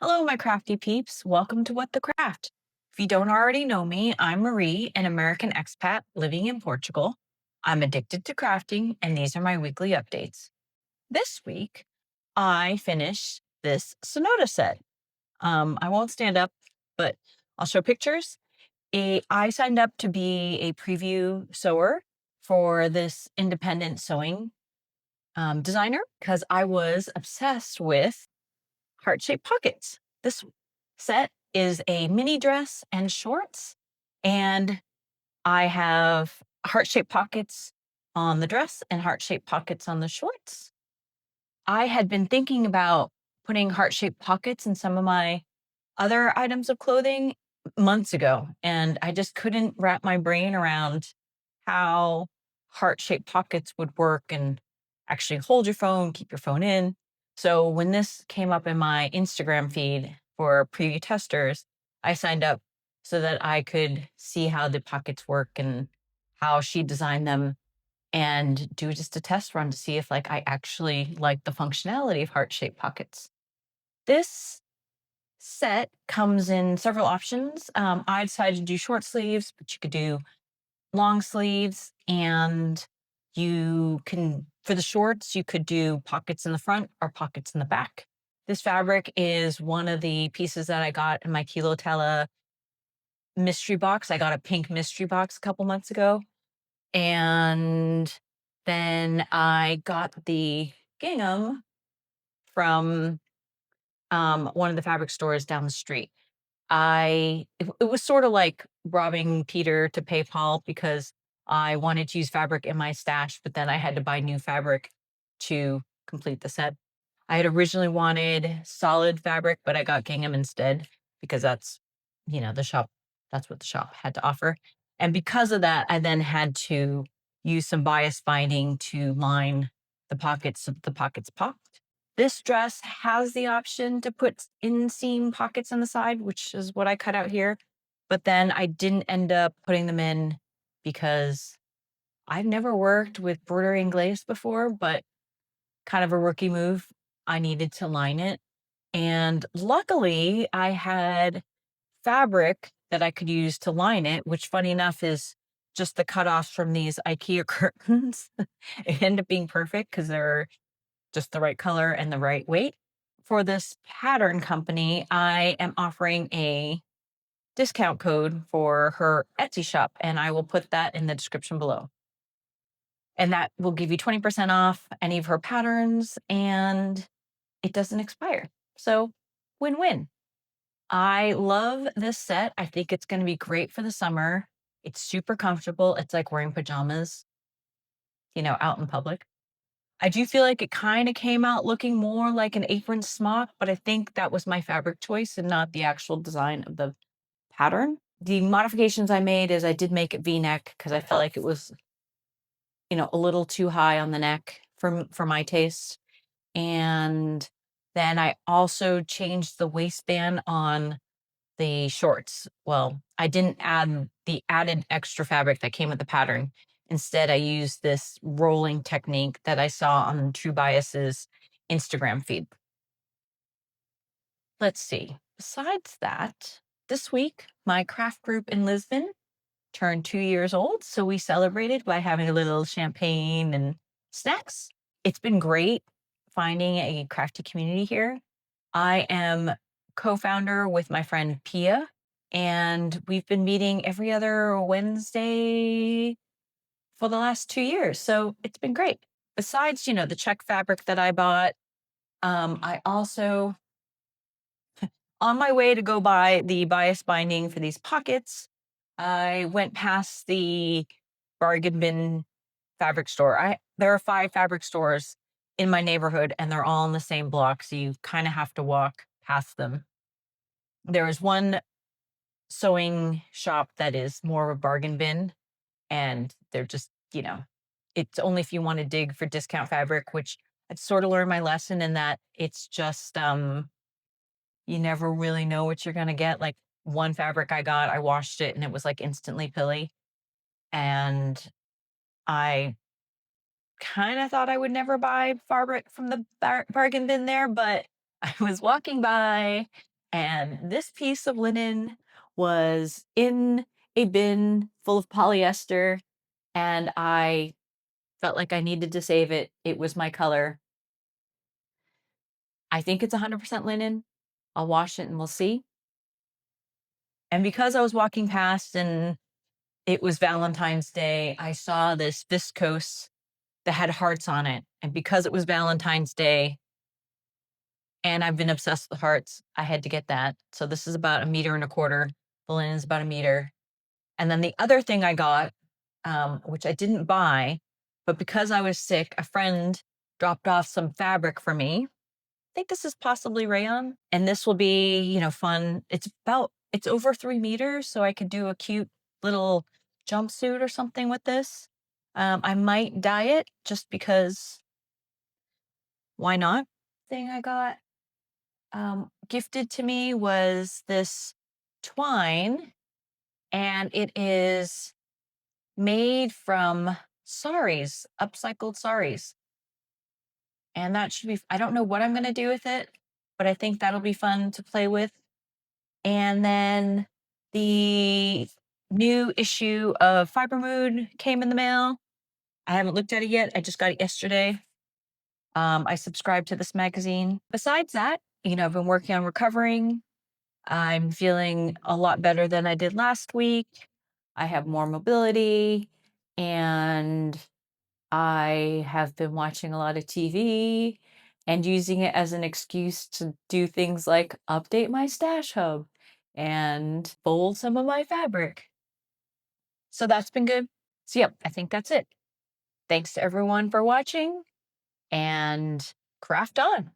Hello, my crafty peeps. Welcome to What the Craft. If you don't already know me, I'm Marie, an American expat living in Portugal. I'm addicted to crafting, and these are my weekly updates. This week, I finished this Sonata set. I won't stand up, but I'll show pictures. I signed up to be a preview sewer for this independent sewing designer because I was obsessed with heart-shaped pockets. This set is a mini dress and shorts, and I have heart-shaped pockets on the dress and heart-shaped pockets on the shorts. I had been thinking about putting heart-shaped pockets in some of my other items of clothing months ago, and I just couldn't wrap my brain around how heart-shaped pockets would work and actually hold your phone, keep your phone in. So when this came up in my Instagram feed for preview testers, I signed up so that I could see how the pockets work and how she designed them and do just a test run to see if I actually like the functionality of heart-shaped pockets. This set comes in several options. I decided to do short sleeves, but you could do long sleeves, and you can, for the shorts, you could do pockets in the front or pockets in the back. This fabric is one of the pieces that I got in my Kilo Tela mystery box. I got a pink mystery box a couple months ago. And then I got the gingham from one of the fabric stores down the street. It was sort of like robbing Peter to pay Paul because I wanted to use fabric in my stash, but then I had to buy new fabric to complete the set. I had originally wanted solid fabric, but I got gingham instead because the shop, that's what the shop had to offer. And because of that, I then had to use some bias binding to line the pockets so that the pockets popped. This dress has the option to put inseam pockets on the side, which is what I cut out here. But then I didn't end up putting them in because I've never worked with broderie anglaise before, but kind of a rookie move. I needed to line it. And luckily, I had fabric that I could use to line it, which funny enough is just the cutoffs from these IKEA curtains. It ended up being perfect because they're just the right color and the right weight. For this pattern company, I am offering a discount code for her Etsy shop, and I will put that in the description below. And that will give you 20% off any of her patterns, and it doesn't expire. So, win win. I love this set. I think it's going to be great for the summer. It's super comfortable. It's like wearing pajamas, out in public. I do feel like it kind of came out looking more like an apron smock, but I think that was my fabric choice and not the actual design of the pattern. The modifications I made is I did make it V-neck because I felt like it was, a little too high on the neck for my taste. And then I also changed the waistband on the shorts. Well, I didn't add the added extra fabric that came with the pattern. Instead, I used this rolling technique that I saw on True Bias's Instagram feed. Let's see. Besides that, this week, my craft group in Lisbon turned 2 years old. So we celebrated by having a little champagne and snacks. It's been great finding a crafty community here. I am co-founder with my friend Pia, and we've been meeting every other Wednesday for the last 2 years. So it's been great. Besides, the check fabric that I bought, I also, on my way to go buy the bias binding for these pockets, I went past the bargain bin fabric store. There are 5 fabric stores in my neighborhood, and they're all in the same block, so you kind of have to walk past them. There is one sewing shop that is more of a bargain bin, and they're just, it's only if you want to dig for discount fabric, which I've sort of learned my lesson in that it's just you never really know what you're gonna get. Like one fabric I got, I washed it and it was like instantly pilly. And I kind of thought I would never buy fabric from the bargain bin there, but I was walking by and this piece of linen was in a bin full of polyester, and I felt like I needed to save it. It was my color. I think it's 100% linen. I'll wash it and we'll see. And because I was walking past and it was Valentine's Day, I saw this viscose that had hearts on it. And because it was Valentine's Day and I've been obsessed with hearts, I had to get that. So this is about 1.25 meters. The linen is about 1 meter. And then the other thing I got, which I didn't buy, but because I was sick, a friend dropped off some fabric for me. I think this is possibly rayon, and this will be, fun. It's over 3 meters, so I could do a cute little jumpsuit or something with this. I might dye it just because why not? Thing I got gifted to me was this twine, and it is made from saris, upcycled saris. And that should be, I don't know what I'm going to do with it, but I think that'll be fun to play with. And then the new issue of Fiber Mood came in the mail. I haven't looked at it yet. I just got it yesterday. I subscribed to this magazine. Besides that, I've been working on recovering. I'm feeling a lot better than I did last week. I have more mobility, and I have been watching a lot of TV and using it as an excuse to do things like update my stash hub and fold some of my fabric. So that's been good. So, yep, I think that's it. Thanks to everyone for watching, and craft on.